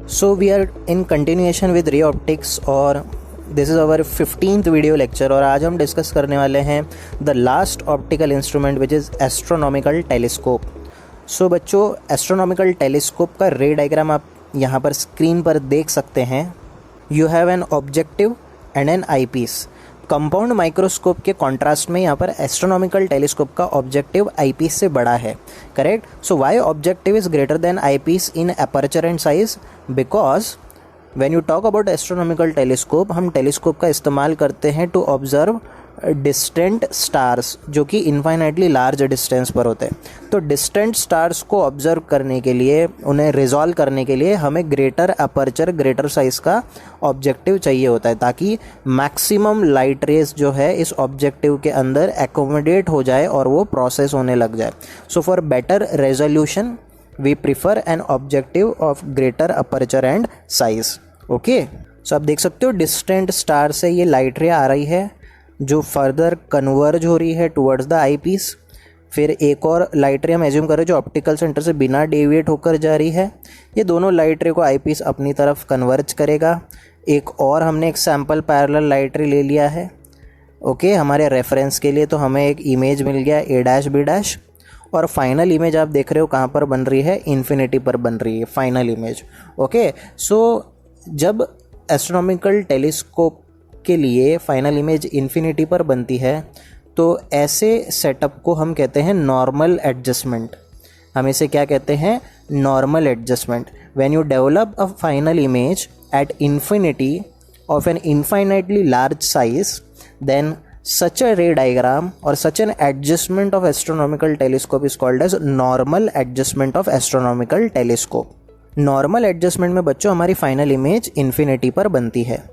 So we are in continuation with ray optics और this is our 15th video lecture और आज हम discuss करने वाले हैं the last optical instrument which is astronomical telescope. So बच्चों, एस्ट्रोनॉमिकल टेलीस्कोप का रे डायग्राम आप यहाँ पर स्क्रीन पर देख सकते हैं। You have an objective and an eyepiece. Compound microscope के कॉन्ट्रास्ट में यहाँ पर एस्ट्रोनॉमिकल टेलीस्कोप का ऑब्जेक्टिव आईपीस से बड़ा है, correct. So why objective is greater than eyepiece in aperture and size? Because when you talk about astronomical telescope, हम telescope का इस्तेमाल करते हैं टू ऑब्जर्व डिस्टेंट स्टार्स जो कि इनफाइनाइटली लार्ज डिस्टेंस पर होते हैं। तो डिस्टेंट स्टार्स को ऑब्जर्व करने के लिए, उन्हें रिजॉल्व करने के लिए हमें ग्रेटर अपर्चर, ग्रेटर साइज़ का ऑब्जेक्टिव चाहिए होता है ताकि मैक्सिमम लाइट रेज जो है इस ऑब्जेक्टिव के अंदर एकोमोडेट हो जाए और वो प्रोसेस होने लग जाए। So for better resolution we prefer an objective of greater aperture and size. Okay, so आप देख सकते हो डिस्टेंट स्टार से ये लाइट रे आ रही है जो फर्दर कन्वर्ज हो रही है टुवर्ड्स द आई पीस। फिर एक और लाइट रे हम एज्यूम करें जो ऑप्टिकल सेंटर से बिना डेविएट होकर जा रही है। ये दोनों लाइट रे को आई पीस अपनी तरफ कन्वर्ज करेगा। एक और हमने एक सैम्पल पैरेलल लाइट रे ले लिया है, ओके, हमारे रेफरेंस के लिए। तो हमें एक इमेज मिल गया ए डैश बी डैश, और फाइनल इमेज आप देख रहे हो कहाँ पर बन रही है, इन्फिनिटी पर बन रही है फाइनल इमेज। ओके, सो जब एस्ट्रोनॉमिकल टेलीस्कोप के लिए फाइनल इमेज इन्फिनिटी पर बनती है तो ऐसे सेटअप को हम कहते हैं नॉर्मल एडजस्टमेंट। हम इसे क्या कहते हैं? Normal adjustment. When you develop a final image at infinity of an infinitely large size, then such a ray diagram or such an adjustment of astronomical telescope is called as normal adjustment of astronomical telescope. Normal adjustment में बच्चों हमारी final image infinity पर बनती है।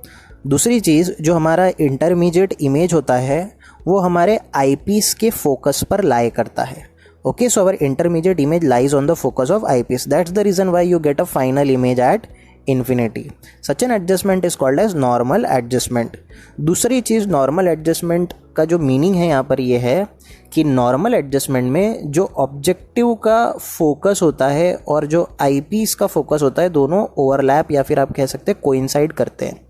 दूसरी चीज़, जो हमारा intermediate image होता है वो हमारे आईपीस के फोकस पर लाई करता है। Okay, so our intermediate image lies on the focus of eyepiece. That's the reason why you get a final image at infinity. Such an adjustment is called as normal adjustment. दूसरी चीज़, normal adjustment का जो meaning है यहाँ पर ये है कि नॉर्मल एडजस्टमेंट में जो ऑब्जेक्टिव का फोकस होता है और जो आईपीस का फोकस होता है दोनों ओवरलैप या फिर आप कह सकते हैं कोइंसाइड करते हैं।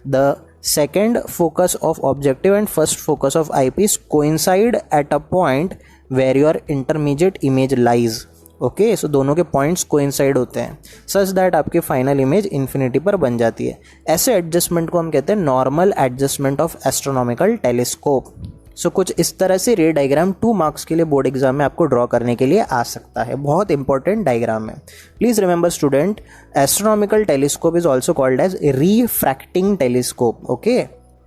The second focus of objective and first focus of eyepiece coincide at a point where your intermediate image lies. Okay, so दोनों के पॉइंट्स कोइंसाइड होते हैं सच दैट आपकी फाइनल इमेज इन्फिनिटी पर बन जाती है। ऐसे एडजस्टमेंट को हम कहते हैं normal adjustment of astronomical telescope. So कुछ इस तरह से रे डायग्राम 2 मार्क्स के लिए बोर्ड एग्जाम में आपको ड्रॉ करने के लिए आ सकता है। बहुत इंपॉर्टेंट डायग्राम है। Please remember student, astronomical telescope is also called as refracting telescope. Okay,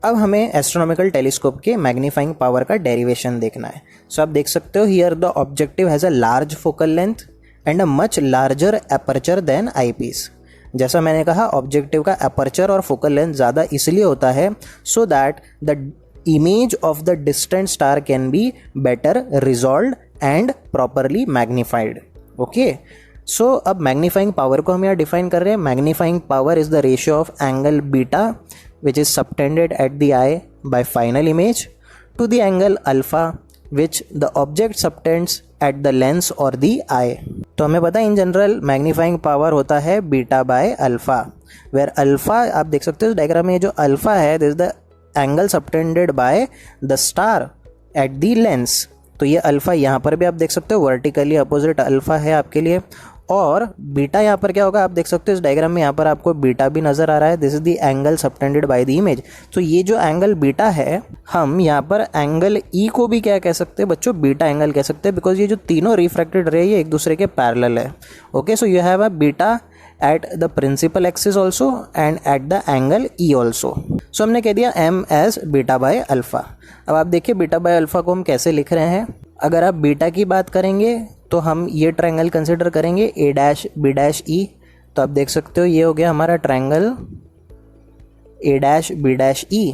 अब हमें एस्ट्रोनॉमिकल टेलीस्कोप के मैग्नीफाइंग पावर का डेरिवेशन देखना है। सो आप देख सकते हो here the objective has a large focal length and a much larger aperture than eyepiece. जैसा मैंने कहा, ऑब्जेक्टिव का अपर्चर और फोकल लेंथ ज़्यादा इसलिए होता है so that the image of the distant star can be better resolved and properly magnified. Okay, so अब मैग्नीफाइंग पावर को हम यहाँ डिफाइन कर रहे हैं। Magnifying power is the ratio of angle beta which is subtended at the eye by final image to the angle alpha which the object subtends at the lens और the eye. तो हमें पता है in general magnifying power होता है beta by alpha, where alpha आप देख सकते हो डायग्राम में जो अल्फा है this is the angle subtended by the star at the lens. तो ये अल्फा यहाँ पर भी आप देख सकते हो वर्टिकली अपोजिट अल्फा है आपके लिए, और बीटा यहाँ पर क्या होगा आप देख सकते हो इस डायग्राम में, यहाँ पर आपको बीटा भी नजर आ रहा है। This is the angle subtended by the image. तो ये जो एंगल बीटा है, हम यहाँ पर एंगल ई को भी क्या कह सकते हैं बच्चों? बीटा एंगल कह सकते हैं, बिकॉज ये जो तीनों रिफ्रैक्टेड रे ये एक दूसरे के पैरेलल है। Okay, so you have a beta at the principal axis also and at the angle E also. So हमने कह दिया m as beta by alpha। अब आप देखिए बीटा बाय अल्फा को हम कैसे लिख रहे हैं। अगर आप बीटा की बात करेंगे तो हम ये ट्रायंगल कंसिडर करेंगे A dash B dash E. तो आप देख सकते हो ये हो गया हमारा triangle A dash B dash E.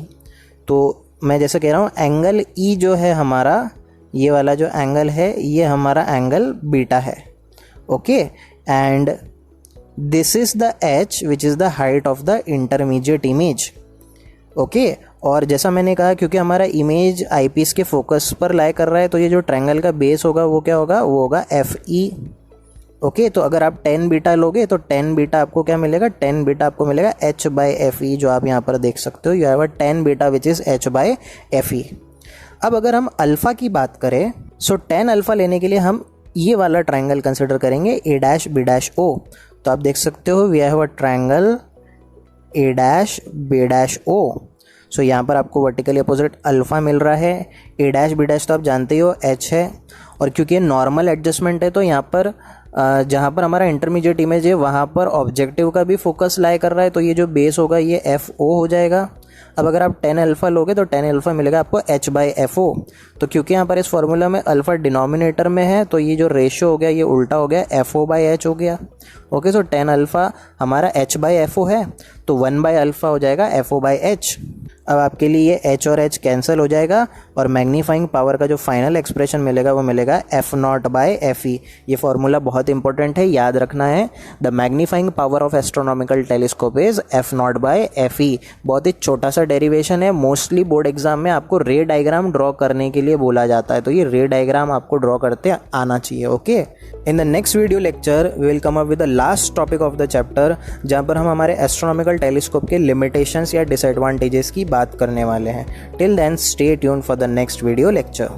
तो मैं जैसे कह रहा हूँ एंगल ई जो है हमारा, ये वाला जो एंगल है ये हमारा एंगल बीटा है। Okay, and this is the H which is the height of the intermediate image. Okay, और जैसा मैंने कहा क्योंकि हमारा इमेज आईपीस के फोकस पर लाई कर रहा है तो ये जो ट्रायंगल का बेस होगा वो क्या होगा? वो होगा एफ ई। ओके तो अगर आप 10 बीटा लोगे तो 10 बीटा आपको क्या मिलेगा, 10 बीटा आपको मिलेगा h/fe, जो आप यहाँ पर देख सकते हो, you have a 10 beta which is h/fe। अब अगर हम अल्फ़ा की बात करें, सो 10 अल्फ़ा लेने के लिए हम ये वाला ट्रायंगल कंसिडर करेंगे a'/b'(o). तो आप देख सकते हो we have a triangle a'/b'(o). So यहाँ पर आपको वर्टिकली अपोजिट अल्फ़ा मिल रहा है। a'/b' तो आप जानते ही हो h है, और क्योंकि ये नॉर्मल एडजस्टमेंट है तो यहाँ पर जहाँ पर हमारा इंटरमीडिएट इमेज है वहाँ पर ऑब्जेक्टिव का भी फोकस लाई कर रहा है, तो ये जो बेस होगा ये FO हो जाएगा। अब अगर आप 10 अल्फ़ा लोगे तो 10 अल्फ़ा मिलेगा आपको h/FO। तो क्योंकि यहाँ पर इस फॉर्मूला में अल्फ़ा डिनोमिनेटर में है तो ये जो रेशियो हो गया ये उल्टा हो गया, FO/h हो गया। ओके सो 10 अल्फ़ा हमारा h/FO है, तो 1/अल्फ़ा हो जाएगा FO/h। अब आपके लिए ये h और h कैंसिल हो जाएगा और मैग्नीफाइंग पावर का जो फाइनल एक्सप्रेशन मिलेगा वो मिलेगा F0/Fe। ये फॉर्मूला बहुत इंपॉर्टेंट है, याद रखना है। The magnifying power of astronomical telescope is F0/Fe। बहुत ही छोटा सा डेरिवेशन है, मोस्टली बोर्ड एग्जाम में आपको रे डायग्राम ड्रॉ करने के लिए बोला जाता है, तो ये रे डायग्राम आपको ड्रॉ करते आना चाहिए। Okay, in the next video lecture we will come up with the last topic of the chapter, जहाँ पर हम हमारे एस्ट्रोनॉमिकल टेलीस्कोप के लिमिटेशंस या डिसएडवांटेजेस की बात करने वाले हैं। Till then stay tuned for the next video lecture.